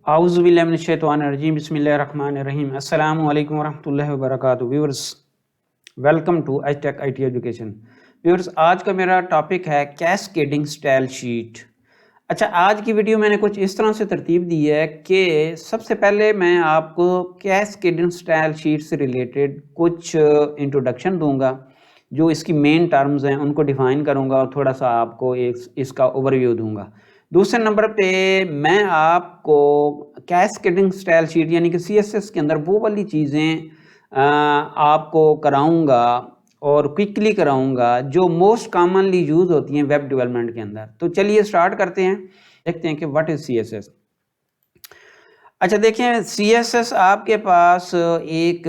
आउज़ुबिल्लाहिमिनश्शैतानिर्रजीम बिस्मिल्लाहिर्रहमानिर्रहीम अस्सलामु अलैकुम वरहमतुल्लाहि वबरकातुहू। व्यूअर्स, वेलकम टू एचटेक आईटी एजुकेशन। व्यूअर्स, आज का मेरा टॉपिक है कैस्केडिंग स्टाइल शीट। अच्छा, आज की वीडियो मैंने कुछ इस तरह से तरतीब दी है कि सबसे पहले मैं आपको कैस्केडिंग स्टाइल शीट से रिलेटेड कुछ इंट्रोडक्शन दूंगा, जो इसकी मेन टर्म्स हैं उनको डिफाइन करूंगा और थोड़ा सा आपको इसका ओवरव्यू दूंगा। दूसरे नंबर पे मैं आपको कैस्केडिंग स्टाइल शीट यानी कि सीएसएस के अंदर वो वाली चीज़ें आपको कराऊंगा और क्विकली कराऊंगा जो मोस्ट कॉमनली यूज़ होती हैं वेब डेवलपमेंट के अंदर। तो चलिए स्टार्ट करते हैं, देखते हैं कि व्हाट इज़ सीएसएस। अच्छा देखें, सीएसएस आपके पास एक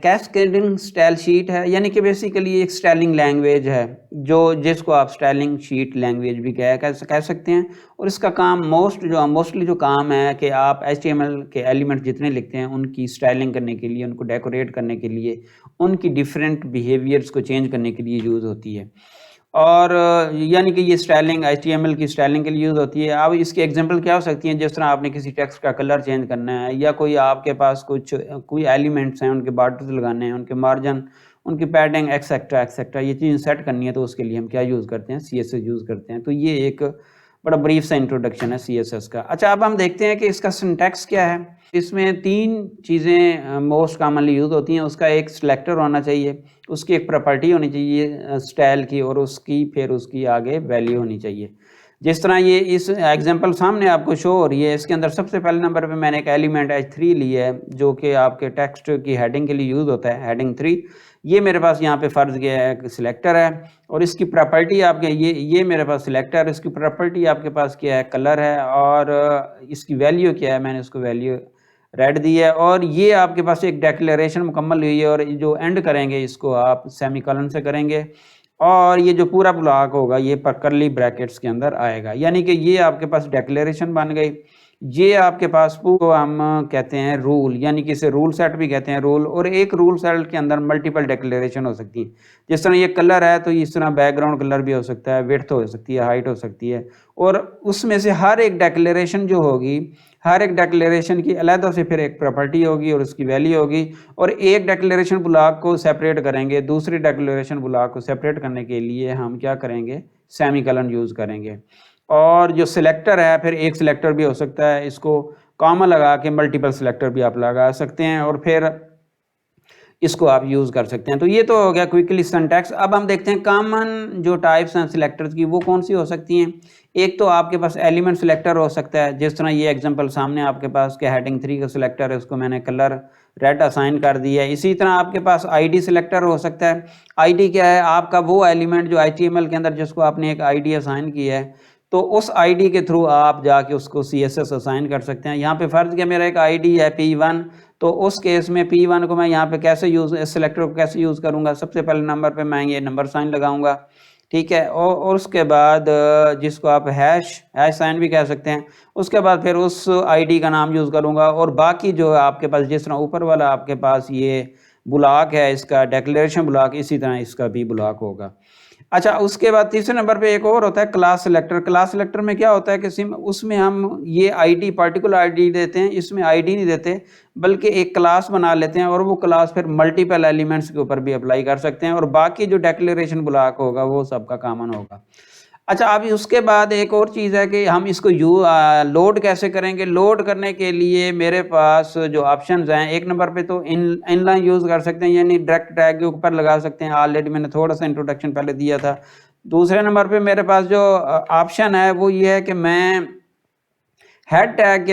कैस्केडिंग स्टाइल शीट है, यानी कि बेसिकली एक स्टाइलिंग लैंग्वेज है जो जिसको आप स्टाइलिंग शीट लैंग्वेज भी कह सकते हैं। और इसका काम मोस्टली जो काम है कि आप HTML के एलिमेंट जितने लिखते हैं उनकी स्टाइलिंग करने के लिए, उनको डेकोरेट करने के लिए, उनकी डिफरेंट बिहेवियर्स को चेंज करने के लिए यूज़ होती है। और यानी कि ये स्टाइलिंग HTML की स्टाइलिंग के लिए यूज़ होती है। अब इसकी एग्जांपल क्या हो सकती है, जिस तरह आपने किसी टेक्स्ट का कलर चेंज करना है, या कोई आपके पास कोई एलिमेंट्स हैं उनके बॉर्डर्स लगाने हैं, उनके मार्जिन, उनकी पैडिंग एक्सेट्रा ये चीज़ सेट करनी है, तो उसके लिए हम क्या यूज़ करते हैं, CSS यूज़ करते हैं। तो ये एक बड़ा ब्रीफ सा इंट्रोडक्शन है CSS का। अच्छा, अब हम देखते हैं कि इसका सिंटैक्स क्या है। इसमें 3 चीज़ें मोस्ट कॉमनली यूज़ होती हैं। उसका एक सिलेक्टर होना चाहिए, उसकी एक प्रॉपर्टी होनी चाहिए स्टाइल की, और फिर उसकी आगे वैल्यू होनी चाहिए। जिस तरह ये इस एग्जांपल सामने आपको शो हो रही है, इसके अंदर सबसे पहले नंबर पे मैंने एक एलिमेंट H3 लिया है जो कि आपके टेक्स्ट की हेडिंग के लिए यूज़ होता है, हेडिंग 3। ये मेरे पास यहाँ पे फ़र्ज़ किया है सिलेक्टर है, और इसकी प्रॉपर्टी आपके ये मेरे पास सिलेक्टर है, इसकी प्रॉपर्टी आपके पास क्या है, कलर है, और इसकी वैल्यू क्या है, मैंने उसको वैल्यू रेड दी है। और ये आपके पास एक डिक्लेरेशन मुकम्मल हुई है, और जो एंड करेंगे इसको आप सेमीकोलन से करेंगे, और ये जो पूरा ब्लॉक होगा ये पर कर्ली ब्रैकेट्स के अंदर आएगा, यानी कि ये आपके पास डिक्लेरेशन बन गई। ये आपके पास को हम कहते हैं रूल, यानी कि इसे रूल सेट भी कहते हैं, रूल। और एक रूल सेट के अंदर मल्टीपल डिक्लेरेशन हो सकती है। जिस तरह ये कलर है तो इस तरह बैकग्राउंड कलर भी हो सकता है, विड्थ हो सकती है, हाइट हो सकती है, और उसमें से हर एक डिक्लेरेशन जो होगी, हर एक डिक्लेरेशन की अलग से फिर एक प्रॉपर्टी होगी और उसकी वैल्यू होगी। और एक डिक्लेरेशन ब्लॉक को सेपरेट करेंगे, दूसरी डिक्लेरेशन ब्लॉक को सेपरेट करने के लिए हम क्या करेंगे, सेमीकोलन यूज़ करेंगे। और जो सिलेक्टर है, फिर एक सिलेक्टर भी हो सकता है, इसको कॉमा लगा के मल्टीपल सिलेक्टर भी आप लगा सकते हैं, और फिर इसको आप यूज़ कर सकते हैं। तो ये तो हो गया क्विकली सिंटैक्स। अब हम देखते हैं कॉमन जो टाइप्स हैं सिलेक्टर्स की, वो कौन सी हो सकती हैं। एक तो आपके पास एलिमेंट सिलेक्टर हो सकता है, जिस तरह ये एग्जांपल सामने आपके पास के हेडिंग 3 का सिलेक्टर है, उसको मैंने कलर रेड असाइन कर दिया है। इसी तरह आपके पास ID सिलेक्टर हो सकता है। ID क्या है, आपका वो एलिमेंट जो HTML के अंदर जिसको आपने एक ID असाइन किया है, तो उस ID के थ्रू आप जाके उसको CSS असाइन कर सकते हैं। यहाँ पे फ़र्ज़ किया मेरा एक ID है P1, तो उस केस में P1 को मैं यहाँ पे कैसे इस सिलेक्टर को कैसे यूज़ करूँगा, सबसे पहले नंबर पे मैं ये नंबर साइन लगाऊंगा, ठीक है। और उसके बाद जिसको आप हैश साइन भी कह सकते हैं, उसके बाद फिर उस ID का नाम यूज़ करूँगा। और बाकी जो आपके पास जिस तरह ऊपर वाला आपके पास ये ब्लॉक है, इसका डिक्लेरेशन ब्लॉक, इसी तरह इसका भी ब्लॉक होगा। अच्छा, उसके बाद तीसरे नंबर पे एक और होता है क्लास सिलेक्टर। क्लास सिलेक्टर में क्या होता है कि उसमें हम ये ID पर्टिकुलर ID देते हैं, इसमें ID नहीं देते, बल्कि एक क्लास बना लेते हैं, और वो क्लास फिर मल्टीपल एलिमेंट्स के ऊपर भी अप्लाई कर सकते हैं, और बाकी जो डिक्लेरेशन ब्लॉक होगा वो सबका कॉमन होगा। अच्छा, अभी उसके बाद एक और चीज़ है कि हम इसको लोड कैसे करेंगे। लोड करने के लिए मेरे पास जो ऑप्शंस हैं, एक नंबर पे तो इनलाइन यूज़ कर सकते हैं, यानी डायरेक्ट टैग के ऊपर लगा सकते हैं। ऑलरेडी मैंने थोड़ा सा इंट्रोडक्शन पहले दिया था। दूसरे नंबर पे मेरे पास जो ऑप्शन है वो ये है कि मैं हेड टैग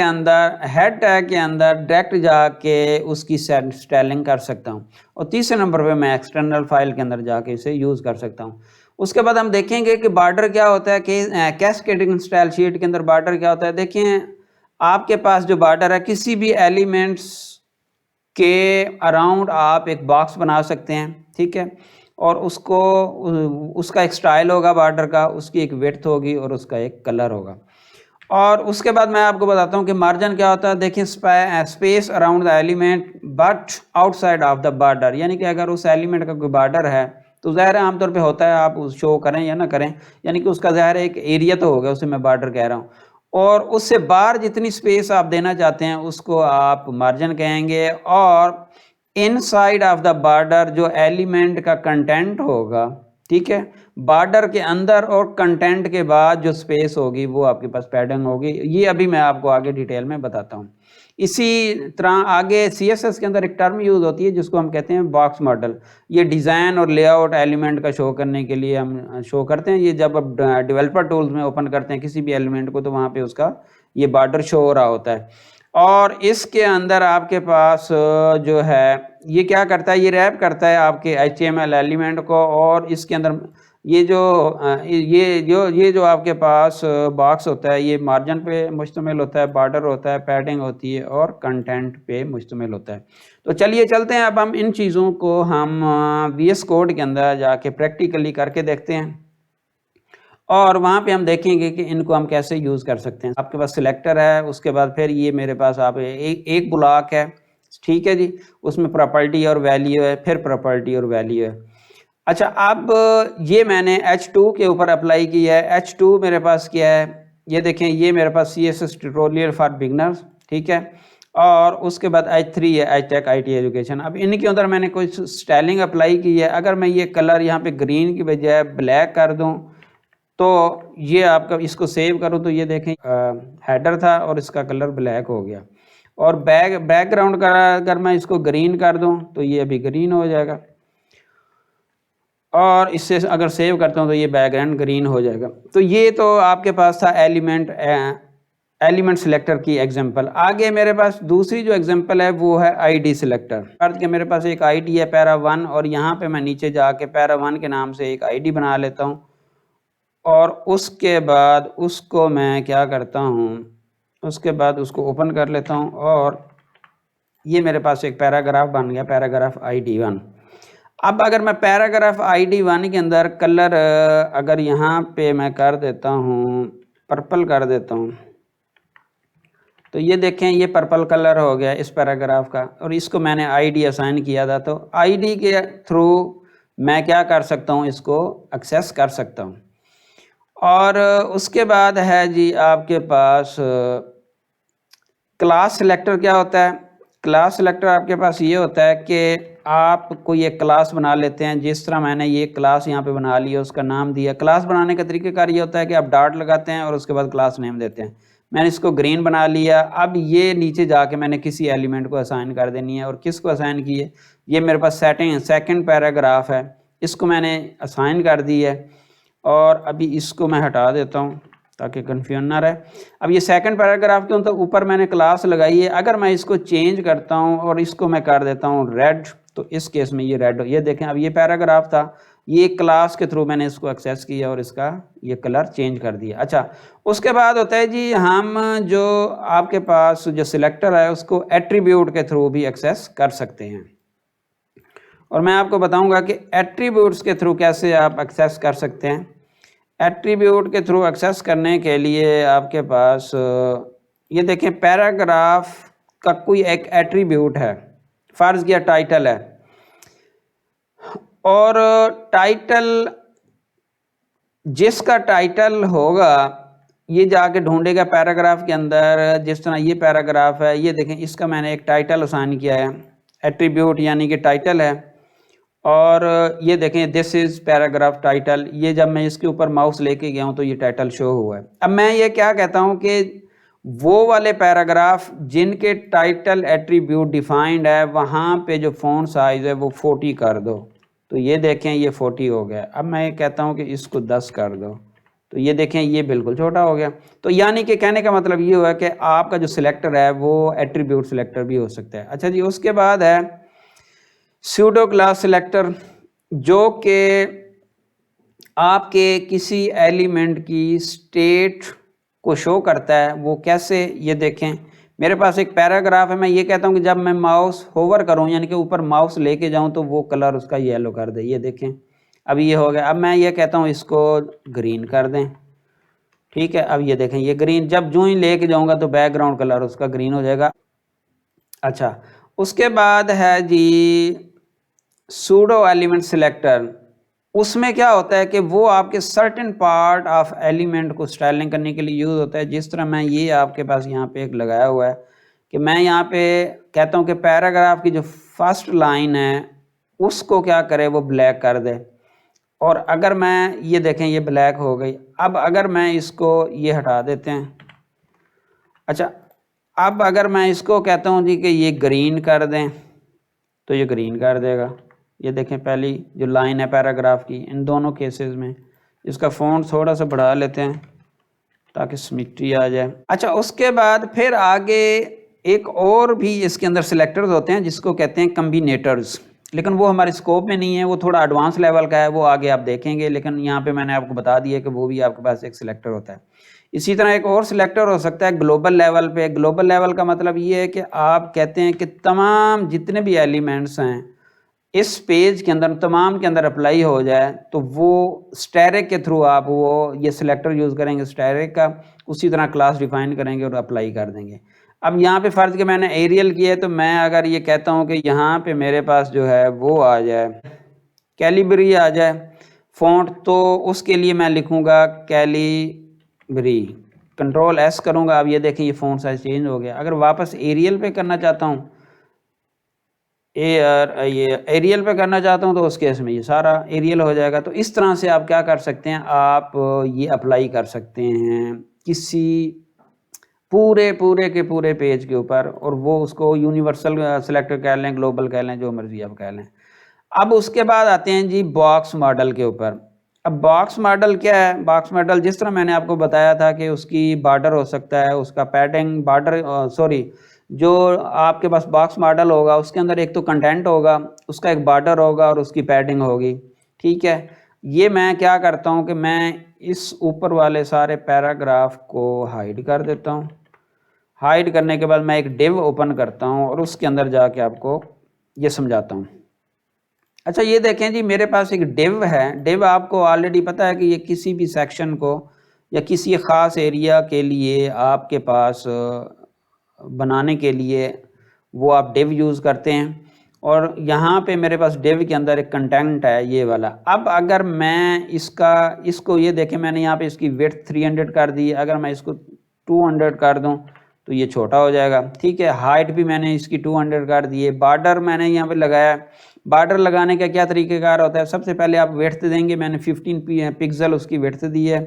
के अंदर डायरेक्ट जाके उसकी स्टाइलिंग कर सकता हूँ। और तीसरे नंबर पे मैं एक्सटर्नल फाइल के अंदर जाके इसे यूज़ कर सकता हूँ। उसके बाद हम देखेंगे कि बॉर्डर क्या होता है, कि कैस्केडिंग स्टाइल शीट के अंदर बॉर्डर क्या होता है। देखिए, आपके पास जो बॉर्डर है, किसी भी एलिमेंट्स के अराउंड आप एक बॉक्स बना सकते हैं, ठीक है। और उसका एक स्टाइल होगा बॉर्डर का, उसकी एक विड्थ होगी, और उसका एक कलर होगा। और उसके बाद मैं आपको बताता हूँ कि मार्जिन क्या होता है। देखिए, space around the element but outside of the border, यानी कि अगर उस एलिमेंट का कोई बॉर्डर है तो ज़ाहिर है आमतौर पे होता है, आप शो करें या ना करें, यानी कि उसका ज़ाहिर है एक एरिया तो होगा, उसे मैं बॉर्डर कह रहा हूँ। और उससे बाहर जितनी स्पेस आप देना चाहते हैं उसको आप मार्जिन कहेंगे। और इनसाइड ऑफ द बॉर्डर जो एलिमेंट का कंटेंट होगा, ठीक है, बॉर्डर के अंदर और कंटेंट के बाद जो स्पेस होगी वो आपके पास पैडिंग होगी। ये अभी मैं आपको आगे डिटेल में बताता हूँ। इसी तरह आगे CSS के अंदर एक टर्म यूज होती है जिसको हम कहते हैं बॉक्स मॉडल। ये डिज़ाइन और लेआउट एलिमेंट का शो करने के लिए हम शो करते हैं। ये जब आप डेवलपर टूल्स में ओपन करते हैं किसी भी एलिमेंट को तो वहाँ पे उसका ये बॉर्डर शो हो रहा होता है। और इसके अंदर आपके पास जो है ये क्या करता है, ये रैप करता है आपके HTML एलिमेंट को। और इसके अंदर ये जो आपके पास बॉक्स होता है ये मार्जिन पे मुश्तमिल होता है, बॉर्डर होता है, पैडिंग होती है और कंटेंट पे मुश्तमिल होता है। तो चलिए चलते हैं, अब हम इन चीज़ों को हम VS कोड के अंदर जाके प्रैक्टिकली करके देखते हैं और वहाँ पे हम देखेंगे कि इनको हम कैसे यूज़ कर सकते हैं। आपके पास सिलेक्टर है, उसके बाद फिर ये मेरे पास आप एक ब्लॉक है, ठीक है जी, उसमें प्रॉपर्टी और वैल्यू है, फिर प्रॉपर्टी और वैल्यू है। अच्छा, अब ये मैंने H2 के ऊपर अप्लाई किया है। H2 मेरे पास क्या है, ये देखें, ये मेरे पास CSS ट्यूटोरियल फॉर बिगनर्स, ठीक है। और उसके बाद H3 है HTech IT एजुकेशन। अब इनके अंदर मैंने कोई स्टाइलिंग अप्लाई की है। अगर मैं ये कलर यहाँ पे ग्रीन की बजाय ब्लैक कर दूँ तो ये आपका, इसको सेव करूँ तो ये देखें हेडर था और इसका कलर ब्लैक हो गया। और बैकग्राउंड का अगर मैं इसको ग्रीन कर दूँ तो ये अभी ग्रीन हो जाएगा। और इससे अगर सेव करता हूँ तो ये बैकग्राउंड ग्रीन हो जाएगा। तो ये तो आपके पास था एलिमेंट सिलेक्टर की एग्जांपल। आगे मेरे पास दूसरी जो एग्जांपल है वो है आईडी सिलेक्टर। अर्थ के मेरे पास एक आईडी है पैरा1 और यहाँ पे मैं नीचे जाके पैरा1 के नाम से एक आईडी बना लेता हूँ। और उसके बाद उसको मैं क्या करता हूँ, उसके बाद उसको ओपन कर लेता हूँ और ये मेरे पास एक पैराग्राफ बन गया, पैराग्राफ ID1। अब अगर मैं पैराग्राफ ID1 के अंदर कलर अगर यहाँ पे मैं कर देता हूँ, पर्पल कर देता हूँ, तो ये देखें ये पर्पल कलर हो गया इस पैराग्राफ का। और इसको मैंने आईडी असाइन किया था, तो आईडी के थ्रू मैं क्या कर सकता हूँ, इसको एक्सेस कर सकता हूँ। और उसके बाद है जी आपके पास क्लास सिलेक्टर। क्या होता है क्लास सिलेक्टर? आपके पास ये होता है कि आप कोई एक क्लास बना लेते हैं। जिस तरह मैंने ये क्लास यहाँ पे बना लिया, उसका नाम दिया। क्लास बनाने का तरीक़ाकार ये होता है कि आप डॉट लगाते हैं और उसके बाद क्लास नेम देते हैं। मैंने इसको ग्रीन बना लिया। अब ये नीचे जाके मैंने किसी एलिमेंट को असाइन कर देनी है। और किसको असाइन की है, ये मेरे पास सेकंड पैराग्राफ है, इसको मैंने असाइन कर दी है। और अभी इसको मैं हटा देता हूँ ताकि कन्फ्यूजन ना रहे। अब ये सेकंड पैराग्राफ के ऊपर मैंने क्लास लगाई है। अगर मैं इसको चेंज करता हूँ और इसको मैं कर देता हूँ रेड, तो इस केस में ये रेड, ये देखें अब ये पैराग्राफ था, ये क्लास के थ्रू मैंने इसको एक्सेस किया और इसका ये कलर चेंज कर दिया। अच्छा, उसके बाद होता है जी हम जो आपके पास जो सिलेक्टर है उसको एट्रीब्यूट के थ्रू भी एक्सेस कर सकते हैं। और मैं आपको बताऊंगा कि एट्रीब्यूट्स के थ्रू कैसे आप एक्सेस कर सकते हैं। एट्रीब्यूट के थ्रू एक्सेस करने के लिए आपके पास ये देखें पैराग्राफ का कोई एक एट्रीब्यूट है, फर्ज किया टाइटल है। और टाइटल, जिसका टाइटल होगा ये जाके ढूंढेगा पैराग्राफ के अंदर। जिस तरह ये पैराग्राफ है, ये देखें इसका मैंने एक टाइटल असाइन किया है, एट्रीब्यूट यानी कि टाइटल है। और ये देखें दिस इज़ पैराग्राफ टाइटल। ये जब मैं इसके ऊपर माउस लेके गया हूँ तो ये टाइटल शो हुआ है। अब मैं ये क्या कहता हूँ कि वो वाले पैराग्राफ जिनके टाइटल एट्रीब्यूट डिफाइंड है वहाँ पे जो फ़ॉन्ट साइज़ है वो 40 कर दो। तो ये देखें ये 40 हो गया। अब मैं कहता हूँ कि इसको 10 कर दो, तो ये देखें ये बिल्कुल छोटा हो गया। तो यानी कि कहने का मतलब ये हुआ कि आपका जो सिलेक्टर है वो एट्रीब्यूट सिलेक्टर भी हो सकता है। अच्छा जी, उसके बाद है स्यूडो क्लास सिलेक्टर, जो कि आपके किसी एलिमेंट की स्टेट को शो करता है। वो कैसे, ये देखें मेरे पास एक पैराग्राफ है। मैं ये कहता हूँ कि जब मैं माउस होवर करूँ यानी कि ऊपर माउस लेके जाऊँ तो वो कलर उसका येलो कर दे। ये देखें अब ये हो गया। अब मैं ये कहता हूँ इसको ग्रीन कर दें, ठीक है। अब ये देखें ये ग्रीन, जब जो ही लेके जाऊँगा तो बैकग्राउंड कलर उसका ग्रीन हो जाएगा। अच्छा, उसके बाद है जी सूडो एलिमेंट सिलेक्टर। उसमें क्या होता है कि वो आपके सर्टेन पार्ट ऑफ एलिमेंट को स्टाइलिंग करने के लिए यूज़ होता है। जिस तरह मैं ये आपके पास यहाँ पे एक लगाया हुआ है कि मैं यहाँ पे कहता हूँ कि पैराग्राफ की जो फर्स्ट लाइन है उसको क्या करे, वो ब्लैक कर दे। और अगर मैं ये देखें ये ब्लैक हो गई। अब अगर मैं इसको ये हटा देते हैं, अच्छा अब अगर मैं इसको कहता हूँ जी कि ये ग्रीन कर दें तो ये ग्रीन कर देगा। ये देखें पहली जो लाइन है पैराग्राफ की, इन दोनों केसेस में इसका फ़ॉन्ट थोड़ा सा बढ़ा लेते हैं ताकि सिमेट्री आ जाए। अच्छा उसके बाद फिर आगे एक और भी इसके अंदर सिलेक्टर्स होते हैं जिसको कहते हैं कम्बिनेटर्स, लेकिन वो हमारे स्कोप में नहीं है, वो थोड़ा एडवांस लेवल का है, वो आगे आप देखेंगे। लेकिन यहाँ पे मैंने आपको बता दिया कि वो भी आपके पास एक सिलेक्टर होता है। इसी तरह एक और सिलेक्टर हो सकता है ग्लोबल लेवल पे। ग्लोबल लेवल का मतलब ये है कि आप कहते हैं कि तमाम जितने भी एलिमेंट्स हैं इस पेज के अंदर तमाम के अंदर अप्लाई हो जाए, तो वो स्टैरिक के थ्रू आप वो ये सिलेक्टर यूज़ करेंगे स्टैरिक का, उसी तरह क्लास डिफाइन करेंगे और अप्लाई कर देंगे। अब यहाँ पे फ़र्ज़ कि मैंने एरियल किया है, तो मैं अगर ये कहता हूँ कि यहाँ पे मेरे पास जो है वो आ जाए कैलिबरी आ जाए फ़ॉन्ट, तो उसके लिए मैं लिखूँगा कैलिबरी, कंट्रोल एस करूँगा। अब ये देखें ये फ़ॉन्ट साइज चेंज हो गया। अगर वापस एरियल पे करना चाहता हूँ, ये एरियल पे करना चाहता हूँ, तो उस केस में ये सारा एरियल हो जाएगा। तो इस तरह से आप क्या कर सकते हैं, आप ये अप्लाई कर सकते हैं किसी पूरे पूरे के पूरे पेज के ऊपर, और वो उसको यूनिवर्सल सिलेक्टर कह लें, ग्लोबल कह लें, जो मर्जी आप कह लें। अब उसके बाद आते हैं जी बॉक्स मॉडल के ऊपर। अब बॉक्स मॉडल क्या है? बॉक्स मॉडल जिस तरह मैंने आपको बताया था कि उसकी बॉर्डर हो सकता है, उसका पैडिंग बॉर्डर सॉरी जो आपके पास बॉक्स मॉडल होगा उसके अंदर एक तो कंटेंट होगा, उसका एक बॉर्डर होगा और उसकी पैडिंग होगी। ठीक है, ये मैं क्या करता हूँ कि मैं इस ऊपर वाले सारे पैराग्राफ को हाइड कर देता हूँ। हाइड करने के बाद मैं एक डिव ओपन करता हूँ और उसके अंदर जाके आपको ये समझाता हूँ। अच्छा ये देखें जी मेरे पास एक डिव है। डिव आपको ऑलरेडी पता है कि ये किसी भी सेक्शन को या किसी ख़ास एरिया के लिए आपके पास बनाने के लिए वो आप डिव यूज़ करते हैं। और यहाँ पे मेरे पास डिव के अंदर एक कंटेंट है ये वाला। अब अगर मैं इसको ये देखें, मैंने यहाँ पे इसकी विड्थ 300 कर दी। अगर मैं इसको 200 कर दूँ तो ये छोटा हो जाएगा। ठीक है, हाइट भी मैंने इसकी 200 कर दी है। बॉर्डर मैंने यहाँ पे लगाया। बॉर्डर लगाने का क्या तरीक़ेकार होता है, सबसे पहले आप विड्थ देंगे, मैंने 15 पिक्सल उसकी विड्थ दी है।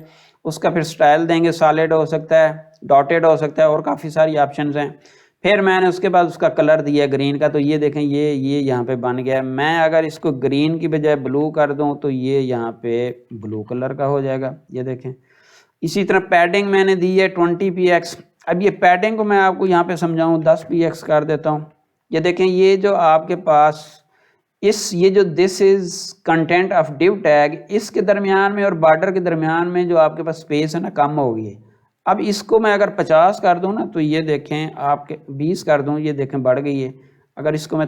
उसका फिर स्टाइल देंगे, सॉलिड हो सकता है, डॉटेड हो सकता है, और काफ़ी सारी ऑप्शंस हैं। फिर मैंने उसके बाद उसका कलर दिया ग्रीन का, तो ये देखें ये यहाँ पे बन गया है। मैं अगर इसको ग्रीन की बजाय ब्लू कर दूं तो ये यहाँ पे ब्लू कलर का हो जाएगा, ये देखें। इसी तरह पैडिंग मैंने दी है 20px। अब ये पैडिंग को मैं आपको यहाँ पे समझाऊँ 10px कर देता हूँ। ये देखें ये जो आपके पास ये जो this is content of div tag, इसके दरमियान में और बॉर्डर के दरमियान में जो आपके पास स्पेस है ना कम हो गई है। अब इसको मैं अगर 50 कर दूं ना तो ये देखें आपके 20 कर दूं, ये देखें बढ़ गई है। अगर इसको मैं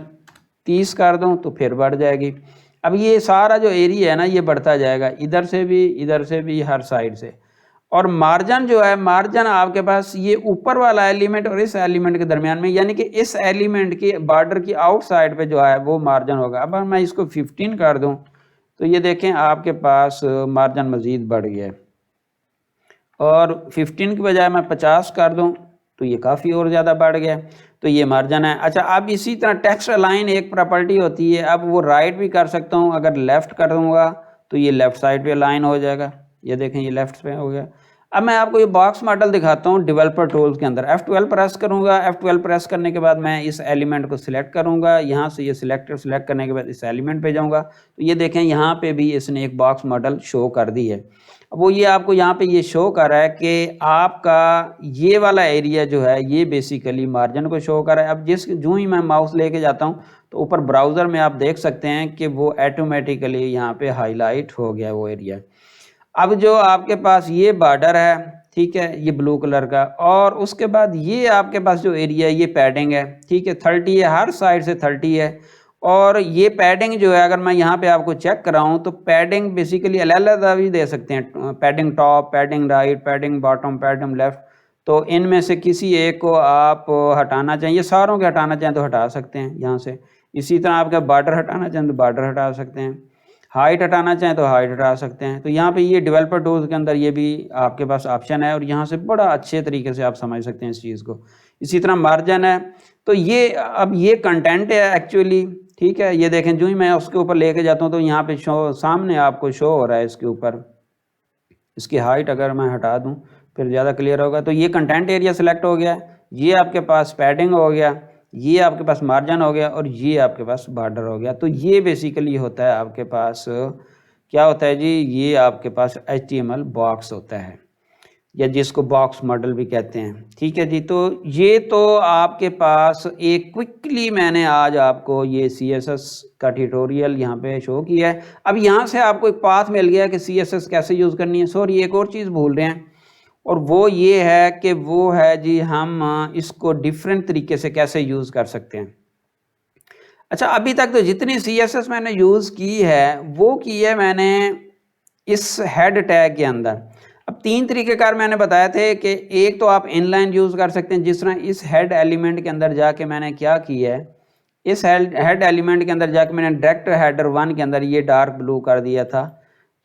30 कर दूं तो फिर बढ़ जाएगी। अब ये सारा जो एरिया है ना ये बढ़ता जाएगा, इधर से भी हर साइड से। और मार्जिन जो है, मार्जिन आपके पास ये ऊपर वाला एलिमेंट और इस एलिमेंट के दरमियान में, यानी कि इस एलिमेंट की बॉर्डर की आउटसाइड पे जो है वो मार्जिन होगा। अब मैं इसको 15 कर दूं तो ये देखें आपके पास मार्जिन मज़ीद बढ़ गया है। और 15 की बजाय मैं 50 कर दूं तो ये काफ़ी और ज़्यादा बढ़ गया, तो ये मार्जिन है। अच्छा अब इसी तरह टेक्स्ट अलाइन एक प्रॉपर्टी होती है। अब वो राइट भी कर सकता हूँ, अगर लेफ़्ट कर दूँगा तो ये लेफ़्ट साइड पे अलाइन हो जाएगा। ये देखें ये लेफ़्ट पे हो गया। अब मैं आपको ये बॉक्स मॉडल दिखाता हूँ डेवलपर टूल्स के अंदर। F12 प्रेस करूँगा। F12 प्रेस करने के बाद मैं इस एलिमेंट को सिलेक्ट करूँगा। यहाँ से ये सिलेक्ट करने के बाद इस एलिमेंट पे जाऊँगा तो ये देखें यहाँ पे भी इसने एक बॉक्स मॉडल शो कर दी है। वो ये आपको यहाँ पे ये शो कर रहा है कि आपका ये वाला एरिया जो है ये बेसिकली मार्जिन को शो कर रहा है। अब जो ही मैं माउस लेके जाता हूँ तो ऊपर ब्राउज़र में आप देख सकते हैं कि वो ऑटोमेटिकली यहाँ पे हाईलाइट हो गया वो एरिया। अब जो आपके पास ये बॉर्डर है, ठीक है, ये ब्लू कलर का, और उसके बाद ये आपके पास जो एरिया है ये पैडिंग है, ठीक है, 30 है, हर साइड से 30 है। और ये पैडिंग जो है अगर मैं यहाँ पे आपको चेक कराऊँ तो पैडिंग बेसिकली अलग-अलग भी दे सकते हैं, padding top, padding right, padding bottom, padding left. तो इनमें से किसी एक को आप हटाना चाहिए, सारों के हटाना चाहें तो हटा सकते हैं यहाँ से। इसी तरह आपका बॉर्डर हटाना चाहें तो बॉर्डर हटा सकते हैं। हाइट हटाना चाहें तो हाइट हटा सकते हैं। तो यहाँ पे ये डेवलपर टूल्स के अंदर ये भी आपके पास ऑप्शन है और यहाँ से बड़ा अच्छे तरीके से आप समझ सकते हैं इस चीज़ को। इसी तरह मार्जिन है, तो ये अब ये कंटेंट है एक्चुअली, ठीक है। ये देखें जो ही मैं उसके ऊपर लेके जाता हूँ तो यहाँ पे शो सामने आपको शो हो रहा है इसके ऊपर। इसकी हाइट अगर मैं हटा दूँ फिर ज़्यादा क्लियर होगा। तो ये कंटेंट एरिया सेलेक्ट हो गया, ये आपके पास पैडिंग हो गया, ये आपके पास मार्जिन हो गया और ये आपके पास बॉर्डर हो गया। तो ये बेसिकली होता है आपके पास क्या होता है जी, ये आपके पास HTML बॉक्स होता है या जिसको बॉक्स मॉडल भी कहते हैं, ठीक है जी। तो ये तो आपके पास एक क्विकली मैंने आज आपको ये CSS का ट्यूटोरियल यहाँ पे शो किया है। अब यहाँ से आपको एक पाथ मिल गया कि CSS कैसे यूज़ करनी है। सॉरी एक और चीज़ भूल रहे हैं और वो ये है कि वो है जी हम इसको डिफरेंट तरीके से कैसे यूज़ कर सकते हैं। अच्छा, अभी तक तो जितनी CSS मैंने यूज़ की है वो की है मैंने इस हेड टैग के अंदर। अब 3 तरीक़ेकार मैंने बताए थे कि एक तो आप इनलाइन यूज़ कर सकते हैं, जिस तरह इस हेड एलिमेंट के अंदर जाके मैंने क्या किया है, इस हेड एलिमेंट के अंदर जाके मैंने डायरेक्ट हेडर 1 के अंदर ये डार्क ब्लू कर दिया था।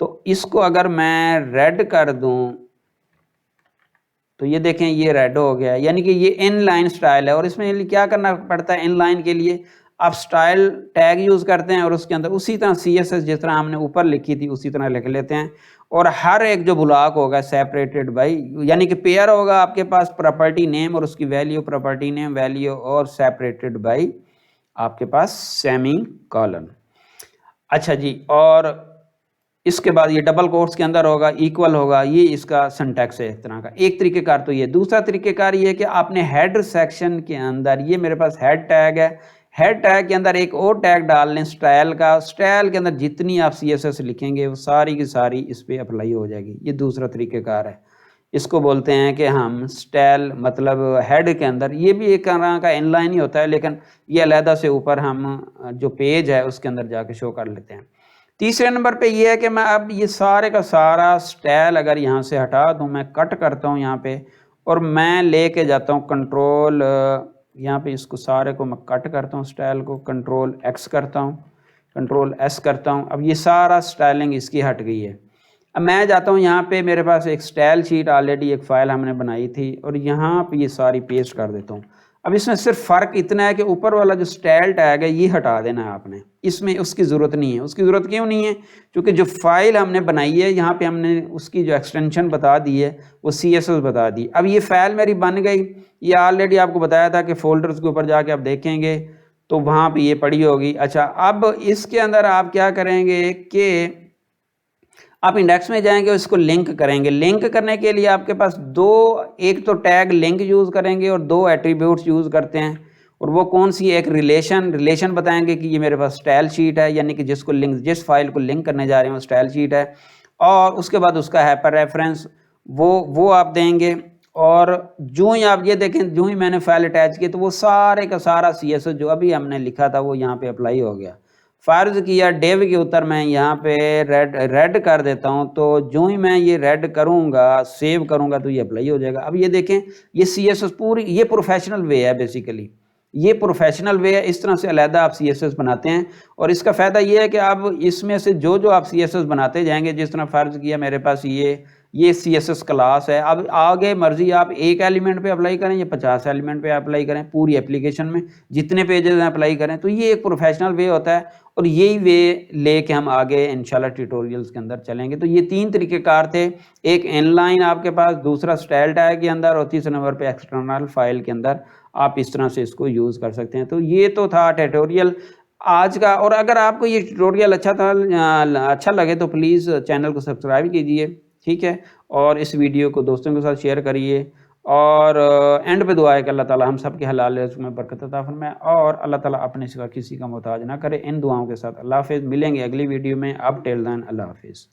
तो इसको अगर मैं रेड कर दूं तो ये देखें ये रेड हो गया, यानी कि ये इनलाइन स्टाइल है। और इसमें क्या करना पड़ता है, इनलाइन के लिए आप स्टाइल टैग यूज़ करते हैं और उसके अंदर उसी तरह CSS जिस तरह हमने ऊपर लिखी थी उसी तरह लिख लेते हैं। और हर एक जो ब्लॉक होगा सेपरेटेड बाई, यानी कि पेयर होगा आपके पास प्रॉपर्टी नेम और उसकी वैल्यू, प्रॉपर्टी नेम वैल्यू और सेपरेटेड बाई आपके पास सेमी कॉलन। अच्छा जी, और इसके बाद ये डबल कोट्स के अंदर होगा, इक्वल होगा, ये इसका सिंटैक्स है। इस तरह का एक तरीक़ेकार तो ये। दूसरा तरीक़ेकार ये है कि आपने हेड सेक्शन के अंदर, ये मेरे पास हेड टैग है, हेड टैग के अंदर एक और टैग डाल लें स्टाइल का। स्टाइल के अंदर जितनी आप CSS लिखेंगे वो सारी की सारी इस पर अप्लाई हो जाएगी। ये दूसरा तरीक़ेकार है, इसको बोलते हैं कि हम स्टाइल मतलब हेड के अंदर, ये भी एक तरह का इनलाइन ही होता है लेकिन ये अलहदा से ऊपर हम जो पेज है उसके अंदर जाके शो कर लेते हैं। तीसरे नंबर पे ये है कि मैं अब ये सारे का सारा स्टाइल अगर यहाँ से हटा दूँ, मैं कट करता हूँ यहाँ पे और मैं लेके जाता हूँ कंट्रोल, यहाँ पे इसको सारे को मैं कट करता हूँ स्टाइल को, कंट्रोल X करता हूँ, कंट्रोल S करता हूँ। अब ये सारा स्टाइलिंग इसकी हट गई है। अब मैं जाता हूँ यहाँ पे, मेरे पास एक स्टाइल शीट ऑलरेडी एक फ़ाइल हमने बनाई थी और यहाँ पे ये सारी पेस्ट कर देता हूँ। अब इसमें सिर्फ फ़र्क इतना है कि ऊपर वाला जो स्टाइल टैग है ये हटा देना है आपने, इसमें उसकी ज़रूरत नहीं है। उसकी ज़रूरत क्यों नहीं है? क्योंकि जो फाइल हमने बनाई है यहाँ पे हमने उसकी जो एक्सटेंशन बता दी है वो CSS बता दी। अब ये फाइल मेरी बन गई, ये ऑलरेडी आपको बताया था कि फोल्डर्स के ऊपर जाके आप देखेंगे तो वहाँ पे ये पड़ी होगी। अच्छा, अब इसके अंदर आप क्या करेंगे कि आप इंडेक्स में जाएंगे और इसको लिंक करेंगे। लिंक करने के लिए आपके पास एक तो टैग लिंक यूज़ करेंगे और 2 एट्रीब्यूट्स यूज़ करते हैं। और वो कौन सी? एक रिलेशन बताएंगे कि ये मेरे पास स्टाइल शीट है, यानी कि जिस फाइल को लिंक करने जा रहे हैं वो स्टाइल शीट है। और उसके बाद उसका हाइपर रेफरेंस वो आप देंगे। और जो ही आप ये देखें, जो ही मैंने फाइल अटैच की तो वो सारे का सारा CSS जो अभी हमने लिखा था वो यहाँ पे अप्लाई हो गया। फ़र्ज़ किया डेव के उत्तर मैं यहाँ पे रेड कर देता हूँ, तो जो ही मैं ये रेड करूँगा, सेव करूँगा तो ये अप्लाई हो जाएगा। अब ये देखें, ये CSS पूरी, ये प्रोफेशनल वे है बेसिकली, ये प्रोफेशनल वे है। इस तरह से अलहदा आप CSS बनाते हैं और इसका फ़ायदा ये है कि आप इसमें से जो आप CSS बनाते जाएंगे, जिस तरह फ़र्ज़ किया मेरे पास ये CSS क्लास है। अब आगे मर्जी आप एक एलिमेंट पे अप्लाई करें या 50 एलिमेंट पे अप्लाई करें, पूरी एप्लीकेशन में जितने पेजेस हैं अप्लाई करें। तो ये एक प्रोफेशनल वे होता है और यही वे लेके हम आगे इंशाल्लाह ट्यूटोरियल्स के अंदर चलेंगे। तो ये 3 तरीक़ेकार थे, एक इनलाइन आपके पास, दूसरा स्टाइल टैग के अंदर और तीसरे नंबर पे एक्सटर्नल फाइल के अंदर आप इस तरह से इसको यूज़ कर सकते हैं। तो ये तो था ट्यूटोरियल आज का। और अगर आपको ये ट्यूटोरियल अच्छा लगे तो प्लीज़ चैनल को सब्सक्राइब कीजिए, ठीक है। और इस वीडियो को दोस्तों के साथ शेयर करिए और एंड पे दुआ है कि अल्लाह ताला हम सब के हलाल रिज़्क़ में बरकत अता फरमाए और अल्लाह ताला अपने सिवा किसी का मोहताज ना करे। इन दुआओं के साथ अल्लाह हाफ़िज़। मिलेंगे अगली वीडियो में। अब टिल देन अल्लाह हाफ़िज़।